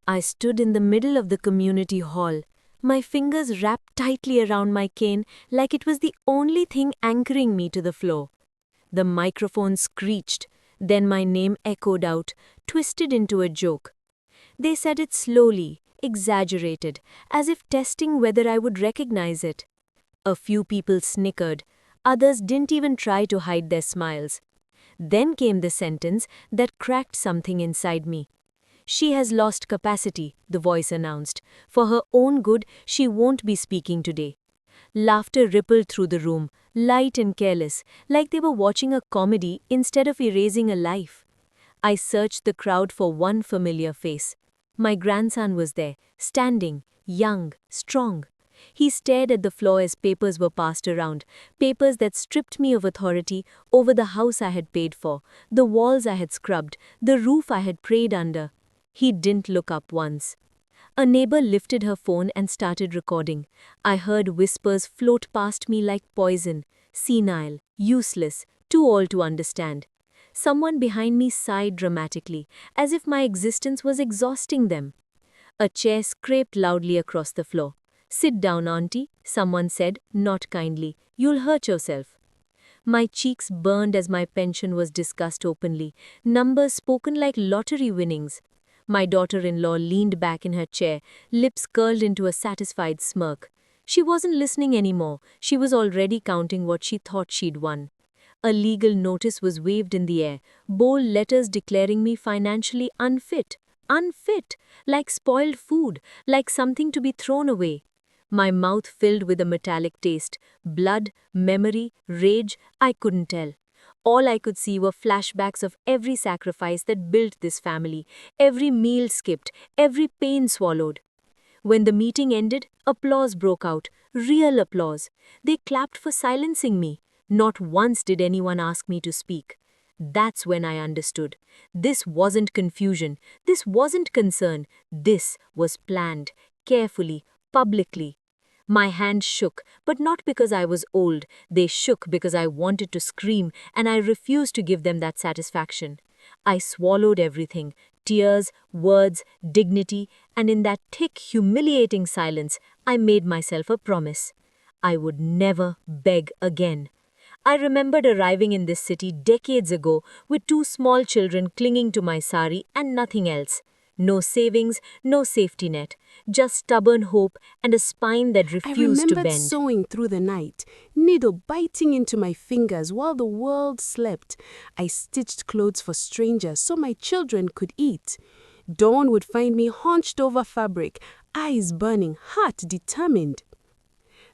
I stood in the middle of the community hall, my fingers wrapped tightly around my cane like it was the only thing anchoring me to the floor. The microphone screeched, then my name echoed out, twisted into a joke. They said it slowly, exaggerated, as if testing whether I would recognize it. A few people snickered, others didn't even try to hide their smiles. Then came the sentence that cracked something inside me. "She has lost capacity," the voice announced. "For her own good, she won't be speaking today." Laughter rippled through the room, light and careless, like they were watching a comedy instead of erasing a life. I searched the crowd for one familiar face. My grandson was there, standing, young, strong. He stared at the floor as papers were passed around, papers that stripped me of authority over the house I had paid for, the walls I had scrubbed, the roof I had prayed under. He didn't look up once. A neighbor lifted her phone and started recording. I heard whispers float past me like poison, senile, useless, too old to understand. Someone behind me sighed dramatically, as if my existence was exhausting them. A chair scraped loudly across the floor. "Sit down, auntie," someone said, not kindly. "You'll hurt yourself." My cheeks burned as my pension was discussed openly, numbers spoken like lottery winnings. My daughter-in-law leaned back in her chair, lips curled into a satisfied smirk. She wasn't listening anymore. She was already counting what she thought she'd won. A legal notice was waved in the air, bold letters declaring me financially unfit. Unfit, like spoiled food, like something to be thrown away. My mouth filled with a metallic taste. Blood, memory, rage, I couldn't tell. All I could see were flashbacks of every sacrifice that built this family, every meal skipped, every pain swallowed. When the meeting ended, applause broke out, real applause. They clapped for silencing me. Not once did anyone ask me to speak. That's when I understood. This wasn't confusion. This wasn't concern. This was planned, carefully, publicly. My hands shook, but not because I was old. They shook because I wanted to scream, and I refused to give them that satisfaction. I swallowed everything, tears, words, dignity, and in that thick, humiliating silence, I made myself a promise. I would never beg again. I remembered arriving in this city decades ago with two small children clinging to my sari and nothing else. No savings, no safety net, just stubborn hope and a spine that I refused to remembered bend. sewing through the night, needle biting into my fingers while the world slept. I stitched clothes for strangers so my children could eat. Dawn would find me hunched over fabric, eyes burning, heart determined.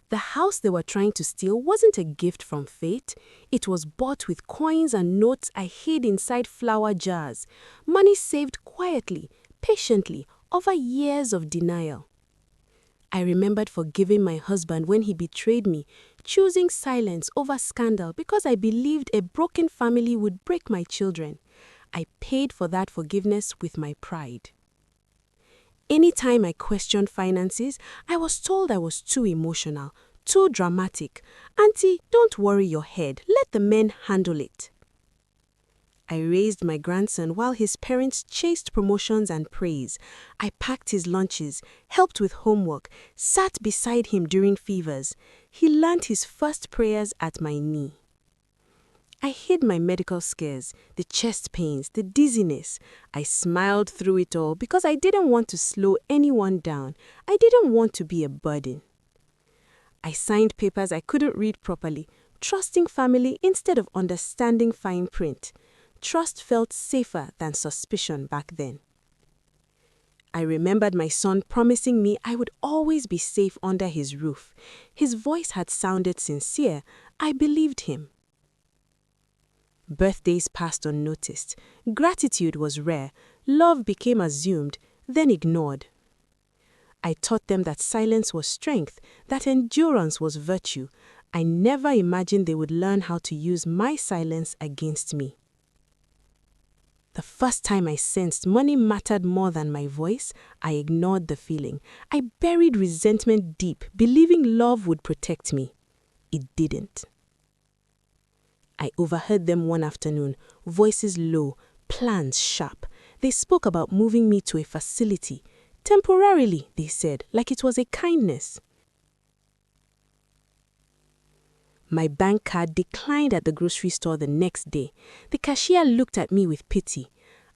The house they were trying to steal wasn't a gift from fate. It was bought with coins and notes I hid inside flour jars. Money saved quietly, patiently, over years of denial. I remembered forgiving my husband when he betrayed me, choosing silence over scandal because I believed a broken family would break my children. I paid for that forgiveness with my pride. Anytime I questioned finances, I was told I was too emotional, too dramatic. "Auntie, don't worry your head. Let the men handle it." I raised my grandson while his parents chased promotions and praise. I packed his lunches, helped with homework, sat beside him during fevers. He learned his first prayers at my knee. I hid my medical scares, the chest pains, the dizziness. I smiled through it all because I didn't want to slow anyone down. I didn't want to be a burden. I signed papers I couldn't read properly, trusting family instead of understanding fine print. Trust felt safer than suspicion back then. I remembered my son promising me I would always be safe under his roof. His voice had sounded sincere. I believed him. Birthdays passed unnoticed. Gratitude was rare. Love became assumed, then ignored. I taught them that silence was strength, that endurance was virtue. I never imagined they would learn how to use my silence against me. The first time I sensed money mattered more than my voice, I ignored the feeling. I buried resentment deep, believing love would protect me. It didn't. I overheard them one afternoon, voices low, plans sharp. They spoke about moving me to a facility, Temporarily, they said, like it was a kindness. My bank card declined at the grocery store the next day. The cashier looked at me with pity.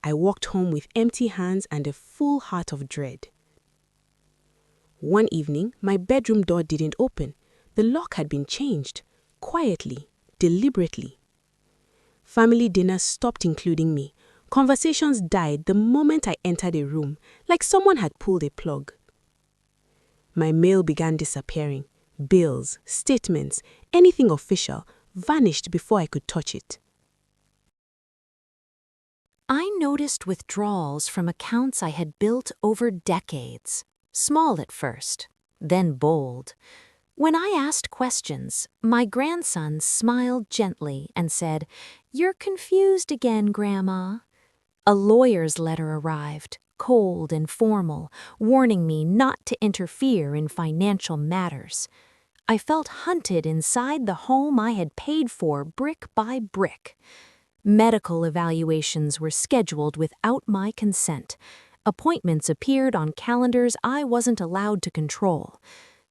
I walked home with empty hands and a full heart of dread. One evening, my bedroom door didn't open. The lock had been changed, quietly, deliberately. Family dinners stopped including me. Conversations died the moment I entered a room, like someone had pulled a plug. My mail began disappearing. Bills, statements, anything official vanished before I could touch it. I noticed withdrawals from accounts I had built over decades, small at first, then bold. When I asked questions, my grandson smiled gently and said, "You're confused again, Grandma." A lawyer's letter arrived, cold and formal, warning me not to interfere in financial matters. I felt hunted inside the home I had paid for brick by brick. Medical evaluations were scheduled without my consent. Appointments appeared on calendars I wasn't allowed to control.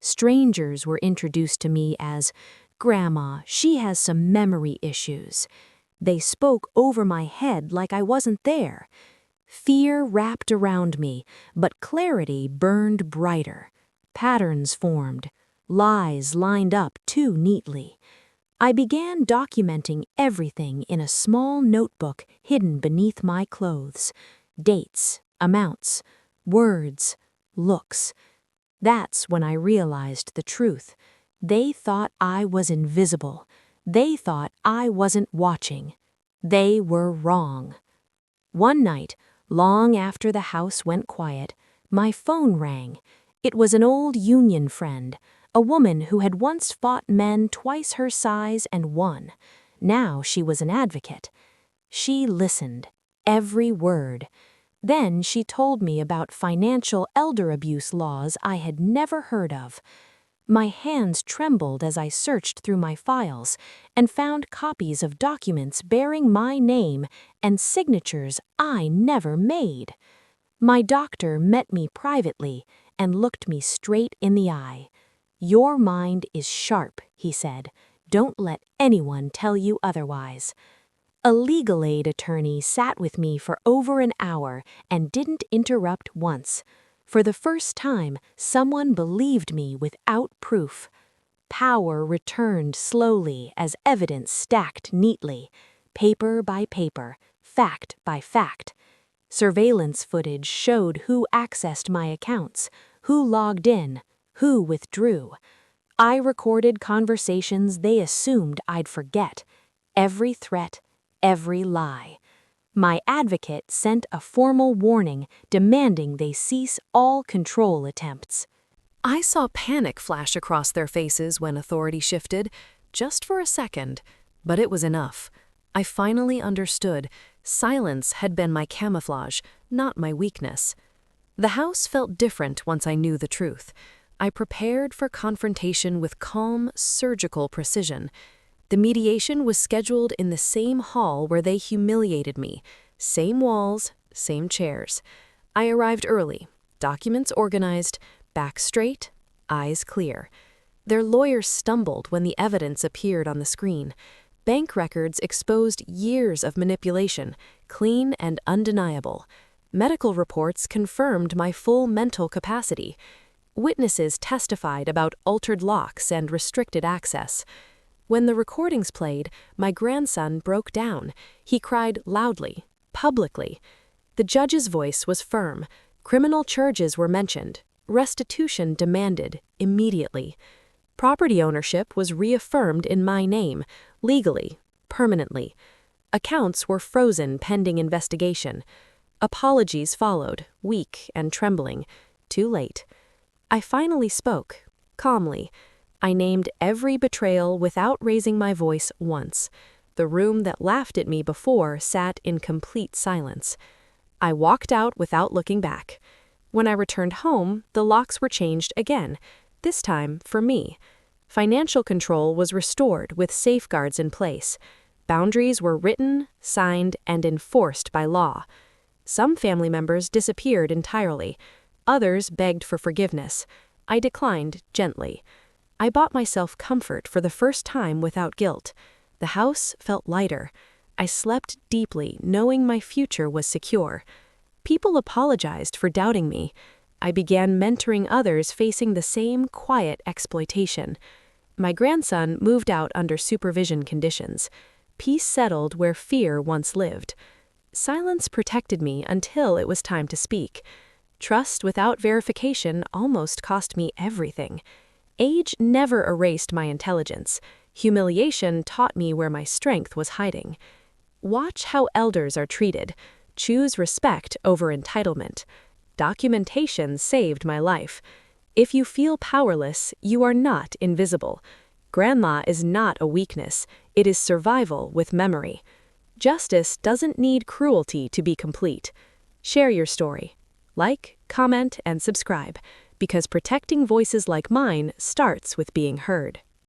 Strangers were introduced to me as, "Grandma, she has some memory issues." They spoke over my head like I wasn't there. Fear wrapped around me, but clarity burned brighter. Patterns formed. Lies lined up too neatly. I began documenting everything in a small notebook hidden beneath my clothes. Dates, amounts, words, looks. That's when I realized the truth. They thought I was invisible. They thought I wasn't watching. They were wrong. One night, long after the house went quiet, my phone rang. It was an old union friend, a woman who had once fought men twice her size and won. Now she was an advocate. She listened, every word. Then she told me about financial elder abuse laws I had never heard of. My hands trembled as I searched through my files and found copies of documents bearing my name and signatures I never made. My doctor met me privately and looked me straight in the eye. "Your mind is sharp," he said. "Don't let anyone tell you otherwise." A legal aid attorney sat with me for over an hour and didn't interrupt once. For the first time, someone believed me without proof. Power returned slowly as evidence stacked neatly, paper by paper, fact by fact. Surveillance footage showed who accessed my accounts, who logged in, who withdrew. I recorded conversations they assumed I'd forget. Every threat, every lie. My advocate sent a formal warning demanding they cease all control attempts. I saw panic flash across their faces when authority shifted, just for a second, but it was enough. I finally understood. Silence had been my camouflage, not my weakness. The house felt different once I knew the truth. I prepared for confrontation with calm, surgical precision. The mediation was scheduled in the same hall where they humiliated me. Same walls, same chairs. I arrived early, documents organized, back straight, eyes clear. Their lawyers stumbled when the evidence appeared on the screen. Bank records exposed years of manipulation, clean and undeniable. Medical reports confirmed my full mental capacity. Witnesses testified about altered locks and restricted access. When the recordings played, my grandson broke down. He cried loudly, publicly. The judge's voice was firm. Criminal charges were mentioned. Restitution demanded immediately. Property ownership was reaffirmed in my name, legally, permanently. Accounts were frozen pending investigation. Apologies followed, weak and trembling. Too late. I finally spoke, calmly. I named every betrayal without raising my voice once. The room that laughed at me before sat in complete silence. I walked out without looking back. When I returned home, the locks were changed again, this time for me. Financial control was restored with safeguards in place. Boundaries were written, signed, and enforced by law. Some family members disappeared entirely. Others begged for forgiveness. I declined gently. I bought myself comfort for the first time without guilt. The house felt lighter. I slept deeply, knowing my future was secure. People apologized for doubting me. I began mentoring others facing the same quiet exploitation. My grandson moved out under supervision conditions. Peace settled where fear once lived. Silence protected me until it was time to speak. Trust without verification almost cost me everything. Age never erased my intelligence. Humiliation taught me where my strength was hiding. Watch how elders are treated. Choose respect over entitlement. Documentation saved my life. If you feel powerless, you are not invisible. Grandma is not a weakness. It is survival with memory. Justice doesn't need cruelty to be complete. Share your story. Like, comment, and subscribe, because protecting voices like mine starts with being heard.